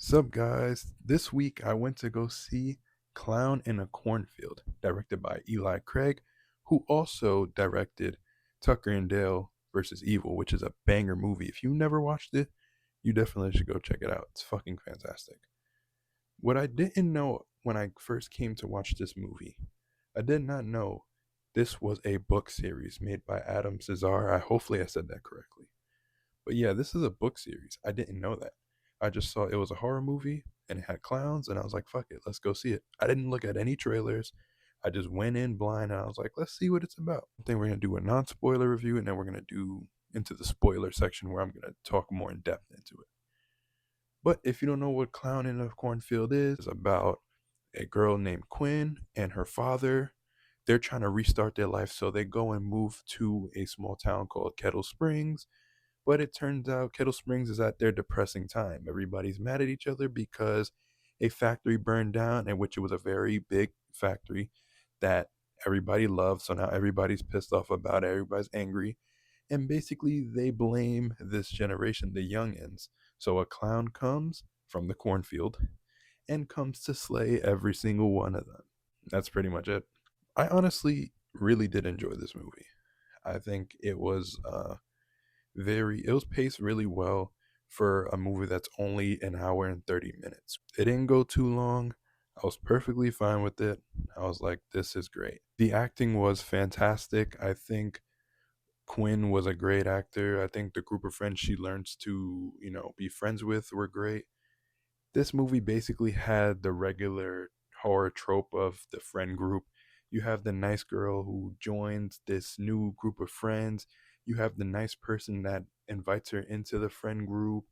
Sup, guys? This week I went to go see Clown in a Cornfield, directed by Eli Craig, who also directed Tucker and Dale versus Evil, which is a banger movie. If you never watched it, you definitely should go check it out. It's fucking fantastic. What I didn't know when I first came to watch this movie, I did not know this was a book series made by Adam Cesar. Hopefully I said that correctly. But yeah, this is a book series. I didn't know that. I just saw it was a horror movie and it had clowns, and I was like, fuck it, let's go see it. I didn't look at any trailers. I just went in blind and I was like, let's see what it's about. I think we're gonna do a non-spoiler review, and then we're gonna do into the spoiler section where I'm gonna talk more in depth into it. But if you don't know what Clown in a Cornfield is, it's about a girl named Quinn and her father. They're trying to restart their life, so they go and move to a small town called Kettle Springs, but it turns out Kettle Springs is at their depressing time. Everybody's mad at each other because a factory burned down, in which it was a very big factory that everybody loved. So now everybody's pissed off about it. Everybody's angry. And basically, they blame this generation, the youngins. So a clown comes from the cornfield and comes to slay every single one of them. That's pretty much it. I honestly really did enjoy this movie. I think it was paced really well for a movie that's only an hour and 30 minutes. It didn't go too long. I was perfectly fine with it. I was like, this is great. The acting was fantastic. I think Quinn was a great actor. I think the group of friends she learns to, be friends with were great. This movie basically had the regular horror trope of the friend group. You have the nice girl who joins this new group of friends. You have the nice person that invites her into the friend group,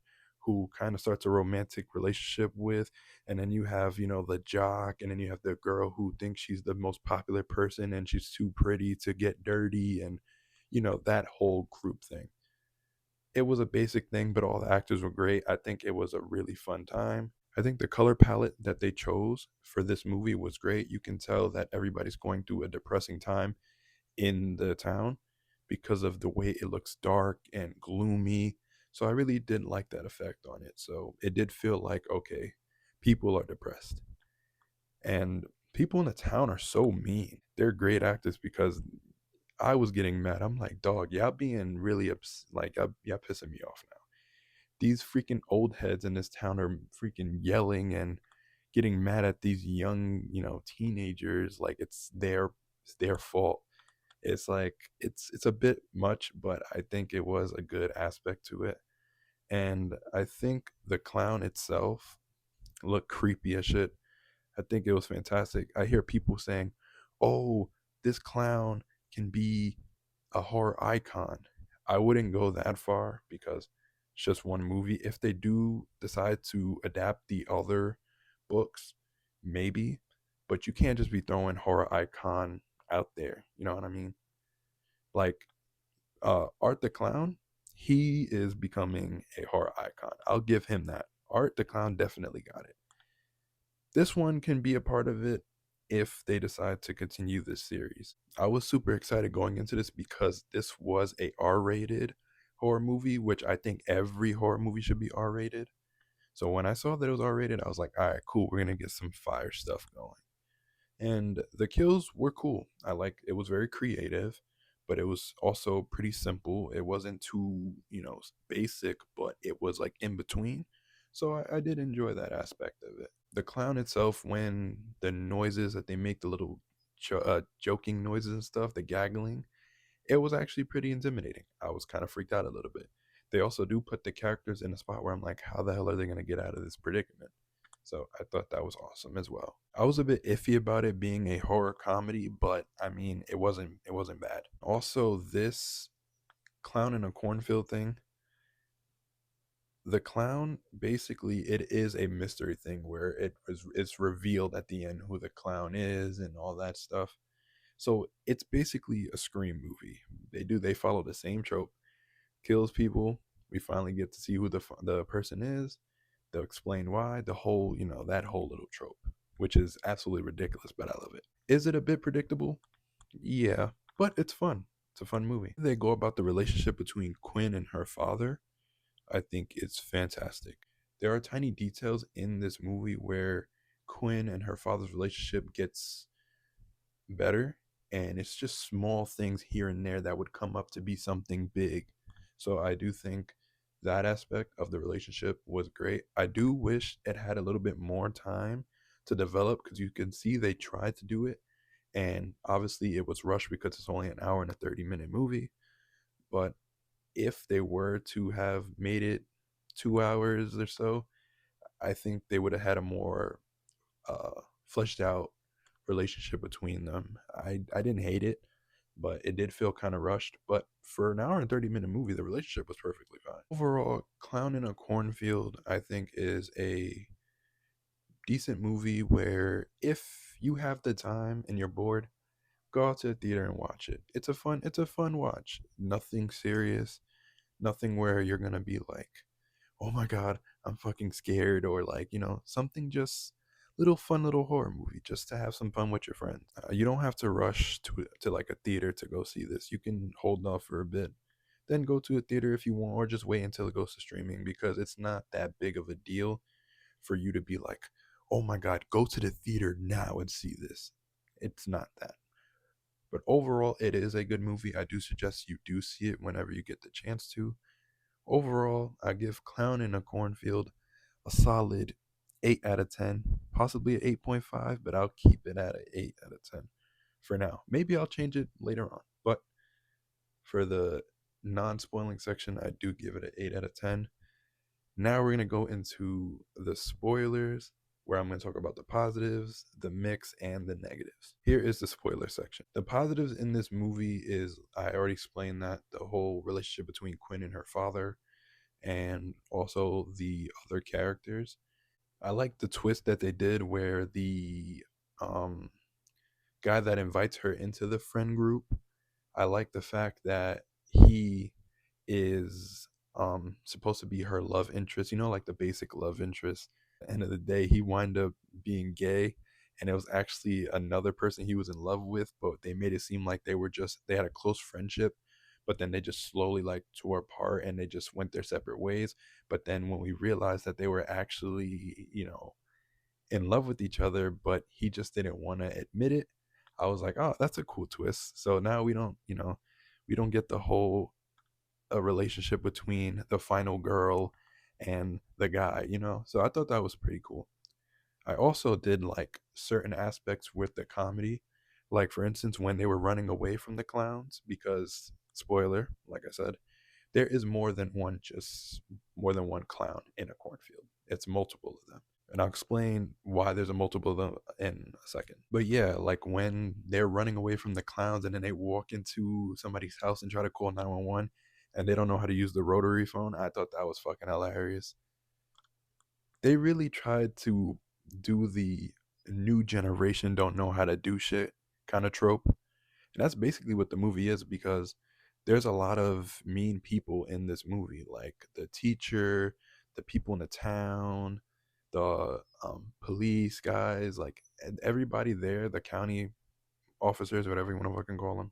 who kind of starts a romantic relationship with. And then you have, the jock, and then you have the girl who thinks she's the most popular person and she's too pretty to get dirty, and, that whole group thing. It was a basic thing, but all the actors were great. I think it was a really fun time. I think the color palette that they chose for this movie was great. You can tell that everybody's going through a depressing time in the town because of the way it looks dark and gloomy. So I really did like that effect on it. So it did feel like, okay, people are depressed. And people in the town are so mean. They're great actors because I was getting mad. I'm like, dog, y'all being really like, y'all pissing me off now. These freaking old heads in this town are freaking yelling and getting mad at these young, teenagers like it's their fault. It's like it's a bit much, but I think it was a good aspect to it. And I think the clown itself looked creepy as shit. I think it was fantastic. I hear people saying, "Oh, this clown can be a horror icon." I wouldn't go that far because it's just one movie. If they do decide to adapt the other books, maybe, but you can't just be throwing horror icon out there. You know what I mean? Like Art the Clown, he is becoming a horror icon. I'll give him that. Art the Clown definitely got it. This one can be a part of it if they decide to continue this series. I was super excited going into this because this was a R-rated horror movie, which I think every horror movie should be R-rated. So when I saw that it was R-rated, I was like, all right, cool, we're gonna get some fire stuff going. And the kills were cool. I like it was very creative, but it was also pretty simple. It wasn't too, basic, but it was like in between. So I did enjoy that aspect of it. The clown itself, when the noises that they make, the little joking noises and stuff, the gaggling, it was actually pretty intimidating. I was kind of freaked out a little bit. They also do put the characters in a spot where I'm like, how the hell are they going to get out of this predicament? So I thought that was awesome as well. I was a bit iffy about it being a horror comedy, but I mean, it wasn't bad. Also, this clown in a cornfield thing, the clown basically it is a mystery thing where it's revealed at the end who the clown is and all that stuff. So it's basically a Scream movie. They follow the same trope, kills people. We finally get to see who the person is. They'll explain why. The whole, that whole little trope, which is absolutely ridiculous, but I love it. Is it a bit predictable? Yeah, but it's fun. It's a fun movie. They go about the relationship between Quinn and her father. I think it's fantastic. there are tiny details in this movie where Quinn and her father's relationship gets better, and it's just small things here and there that would come up to be something big. So I do think that aspect of the relationship was great. I do wish it had a little bit more time to develop, because you can see they tried to do it, and obviously it was rushed because it's only an hour and a 30-minute movie. But if they were to have made it 2 hours or so, I think they would have had a more fleshed out relationship between them. I didn't hate it, but it did feel kind of rushed. But for an hour and 30-minute movie, the relationship was perfectly fine. Overall, Clown in a Cornfield, I think, is a decent movie where if you have the time and you're bored, go out to the theater and watch it. It's a fun watch. Nothing serious, nothing where you're gonna be like, oh my god, I'm fucking scared, or like, something just little fun little horror movie just to have some fun with your friends. You don't have to rush to like a theater to go see this. You can hold off for a bit, then go to a theater if you want, or just wait until it goes to streaming, because it's not that big of a deal for you to be like, oh my god, go to the theater now and see this. It's not that. But overall, it is a good movie. I do suggest you do see it whenever you get the chance to. Overall, I give Clown in a Cornfield a solid 8 out of 10, possibly an 8.5, but I'll keep it at an 8 out of 10 for now. Maybe I'll change it later on, but for the non spoiling section, I do give it an 8 out of 10. Now we're going to go into the spoilers, where I'm going to talk about the positives, the mix, and the negatives. Here is the spoiler section. The positives in this movie is, I already explained that, the whole relationship between Quinn and her father, and also the other characters. I like the twist that they did where the um, guy that invites her into the friend group, I like the fact that he is supposed to be her love interest, like the basic love interest. At the end of the day, he wind up being gay, and it was actually another person he was in love with, but they made it seem like they had a close friendship, but then they just slowly like tore apart and they just went their separate ways. But then when we realized that they were actually, in love with each other, but he just didn't want to admit it, I was like, oh, that's a cool twist. So now we don't get the whole a relationship between the final girl and the guy. So I thought that was pretty cool. I also did like certain aspects with the comedy, like for instance when they were running away from the clowns, because spoiler, like I said, there is more than one clown in a cornfield. It's multiple of them. And I'll explain why there's a multiple of them in a second. But yeah, like when they're running away from the clowns and then they walk into somebody's house and try to call 911 and they don't know how to use the rotary phone, I thought that was fucking hilarious. They really tried to do the new generation don't know how to do shit kind of trope. And that's basically what the movie is, because there's a lot of mean people in this movie, like the teacher, the people in the town, the police guys, like everybody there, the county officers, whatever you want to fucking call them.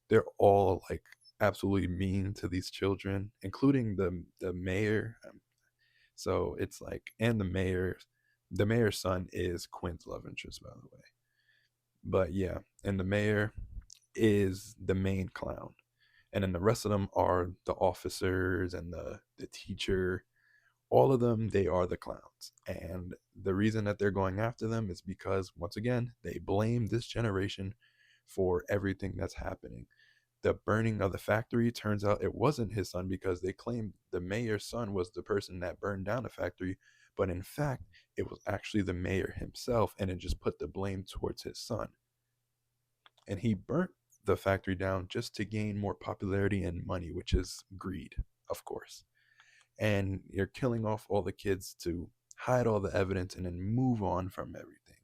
They're all like absolutely mean to these children, including the mayor. So it's like, and the mayor's son is Quinn's love interest, by the way. But yeah, and the mayor is the main clown, and then the rest of them are the officers and the teacher. All of them, they are the clowns, and the reason that they're going after them is because, once again, they blame this generation for everything that's happening. The burning of the factory, turns out it wasn't his son, because they claimed the mayor's son was the person that burned down the factory, but in fact it was actually the mayor himself, and it just put the blame towards his son. And he burnt the factory down just to gain more popularity and money, which is greed, of course. And you're killing off all the kids to hide all the evidence and then move on from everything.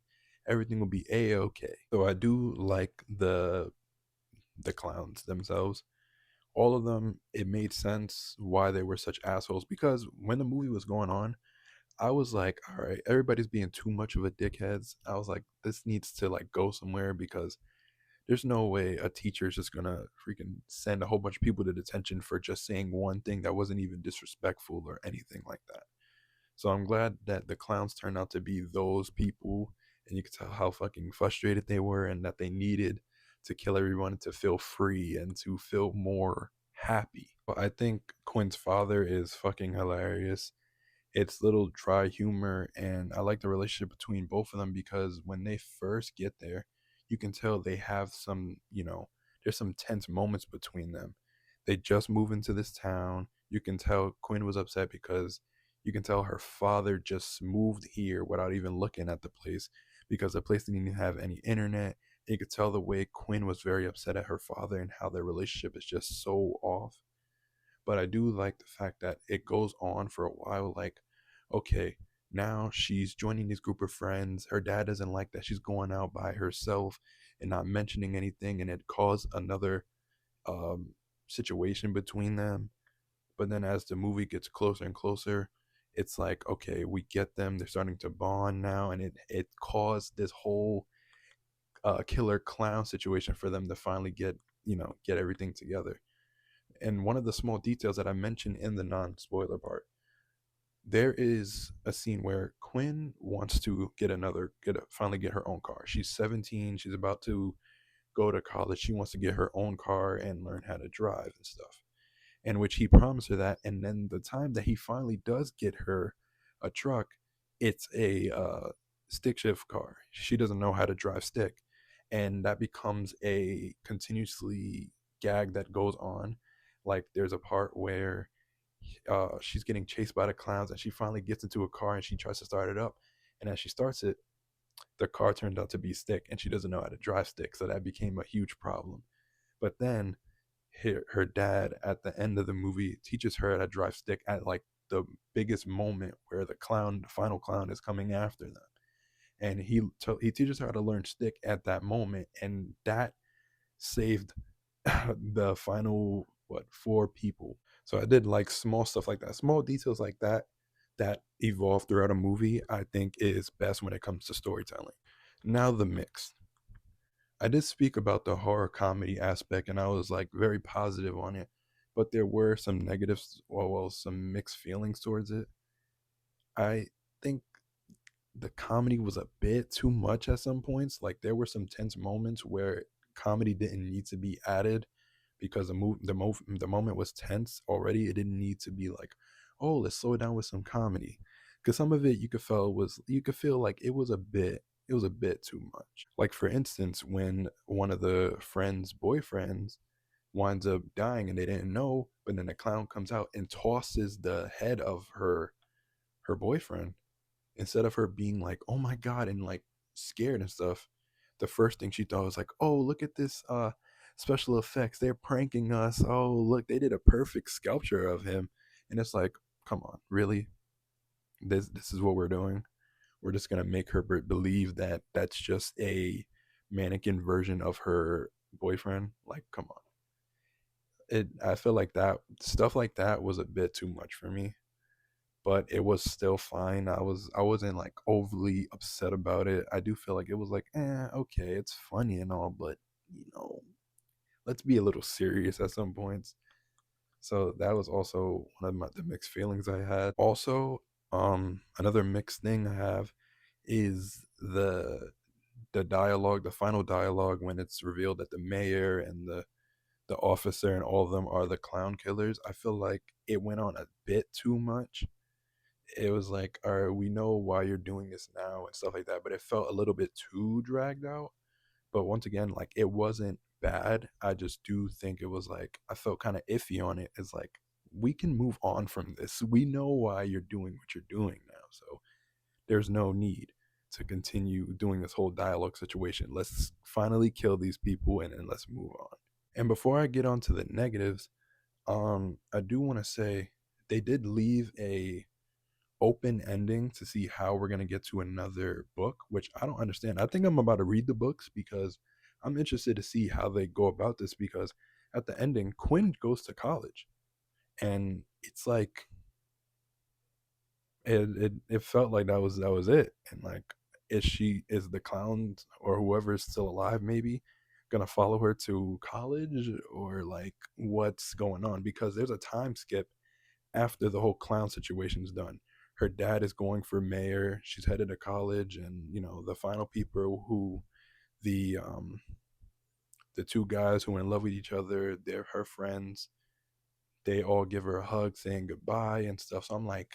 Everything will be a-okay. So I do like the clowns themselves. All of them, it made sense why they were such assholes, because when the movie was going on, I was like, all right, everybody's being too much of a dickheads. I was like, this needs to like go somewhere, because there's no way a teacher is just gonna freaking send a whole bunch of people to detention for just saying one thing that wasn't even disrespectful or anything like that. So I'm glad that the clowns turned out to be those people, and you could tell how fucking frustrated they were and that they needed to kill everyone to feel free and to feel more happy. But I think Quinn's father is fucking hilarious. It's little dry humor, and I like the relationship between both of them because when they first get there, you can tell they have some, there's some tense moments between them. They just move into this town. You can tell Quinn was upset because you can tell her father just moved here without even looking at the place because the place didn't even have any internet. You could tell the way Quinn was very upset at her father and how their relationship is just so off. But I do like the fact that it goes on for a while. Like, okay, now she's joining this group of friends. Her dad doesn't like that she's going out by herself and not mentioning anything, and it caused another um, situation between them. But then as the movie gets closer and closer, it's like, okay, we get them. They're starting to bond now, and it caused this whole killer clown situation for them to finally get everything together. And one of the small details that I mentioned in the non-spoiler part, there is a scene where Quinn wants to finally get her own car. She's 17. She's about to go to college. She wants to get her own car and learn how to drive and stuff. In which he promised her that, and then the time that he finally does get her a truck, it's a stick shift car. She doesn't know how to drive stick, and that becomes a continuously gag that goes on. Like there's a part where she's getting chased by the clowns, and she finally gets into a car and she tries to start it up, and as she starts it, the car turned out to be stick, and she doesn't know how to drive stick, so that became a huge problem. But then her dad at the end of the movie teaches her how to drive stick at like the biggest moment where the final clown, is coming after them, and he teaches her how to learn stick at that moment, and that saved the final four people. So I did like small stuff like that, small details like that that evolve throughout a movie. I think is best when it comes to storytelling. Now the mix. I did speak about the horror comedy aspect, and I was like very positive on it, but there were some negatives, some mixed feelings towards it. I think the comedy was a bit too much at some points. Like there were some tense moments where comedy didn't need to be added because the moment was tense already. It didn't need to be like, oh, let's slow it down with some comedy, because some of it you could feel like it was a bit too much. Like for instance, when one of the friends' boyfriends winds up dying and they didn't know, but then the clown comes out and tosses the head of her boyfriend, instead of her being like, "Oh my god," and like scared and stuff, the first thing she thought was like, "Oh, look at this special effects. They're pranking us. Oh, look, they did a perfect sculpture of him." And it's like, "Come on, really? This is what we're doing? We're just going to make her believe that that's just a mannequin version of her boyfriend? Like, come on." I feel like that stuff like that was a bit too much for me, but it was still fine. I wasn't like overly upset about it. I do feel like it was like, okay, it's funny and all, but you know, let's be a little serious at some points. So that was also one of the mixed feelings I had. Also, another mixed thing I have is the dialogue, the final dialogue when it's revealed that the mayor and the officer and all of them are the clown killers. I feel like it went on a bit too much. It was like, all right, we know why you're doing this now and stuff like that, but it felt a little bit too dragged out. But once again, like it wasn't bad. I just do think it was like I felt kind of iffy on it. It's like we can move on from this. We know why you're doing what you're doing now. So there's no need to continue doing this whole dialogue situation. Let's finally kill these people and then let's move on. And before I get on to the negatives, I do want to say they did leave a open ending to see how we're going to get to another book, which I don't understand. I think I'm about to read the books because I'm interested to see how they go about this, because at the ending Quinn goes to college, and it's like it felt like that was it. And like, is the clown or whoever is still alive maybe gonna follow her to college, or like what's going on, because there's a time skip after the whole clown situation is done. her dad is going for mayor. She's headed to college, and the final people who the um the two guys who are in love with each other, they're her friends. They all give her a hug, saying goodbye and stuff. So I'm like,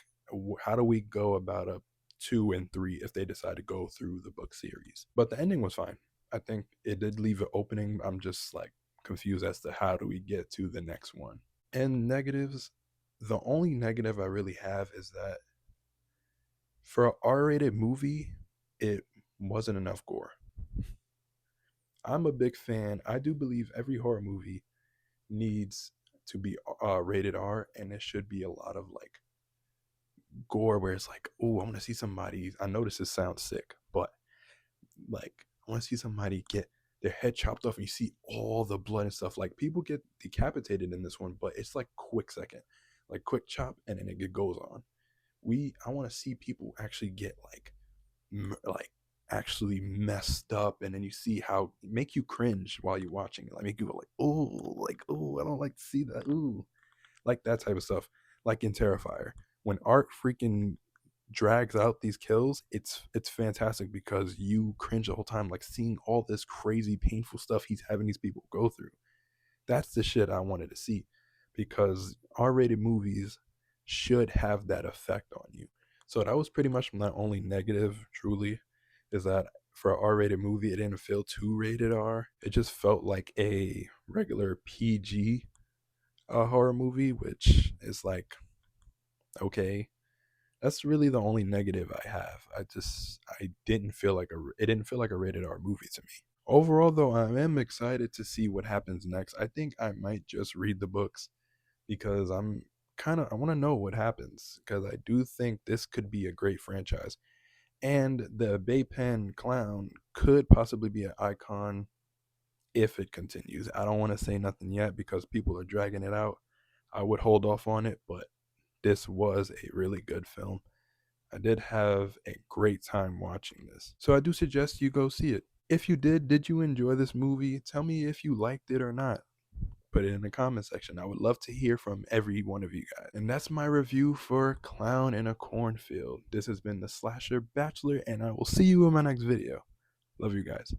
how do we go about a 2 and 3 if they decide to go through the book series? But the ending was fine. I think it did leave an opening. I'm just like confused as to how do we get to the next one. And negatives, the only negative I really have is that for an R-rated movie, it wasn't enough gore. I'm a big fan. I do believe every horror movie needs to be rated R, and it should be a lot of like gore where it's like, oh, I want to see somebody. I know this sounds sick, but like, I want to see somebody get their head chopped off, and you see all the blood and stuff. Like, people get decapitated in this one, but it's like quick second, like quick chop, and then it goes on. I want to see people actually get like actually messed up, and then you see how make you cringe while you're watching it, like make you go like, oh, I don't like to see that, ooh, like that type of stuff. Like in Terrifier, when Art freaking drags out these kills, it's fantastic because you cringe the whole time, like seeing all this crazy painful stuff he's having these people go through. That's the shit I wanted to see, because R-rated movies should have that effect on you. So that was pretty much my only negative, truly, is that for an R-rated movie, it didn't feel too rated R. It just felt like a regular PG horror movie, which is like, okay. That's really the only negative I have. I didn't feel like it didn't feel like a rated R movie to me. Overall, though, I am excited to see what happens next. I think I might just read the books because I want to know what happens, because I do think this could be a great franchise. And the Bay Pen clown could possibly be an icon if it continues. I don't want to say nothing yet because people are dragging it out. I would hold off on it, but this was a really good film. I did have a great time watching this. So I do suggest you go see it. If you did you enjoy this movie? Tell me if you liked it or not. Put it in the comment section. I would love to hear from every one of you guys. And that's my review for Clown in a Cornfield. This has been the Slasher Bachelor, and I will see you in my next video. Love you guys.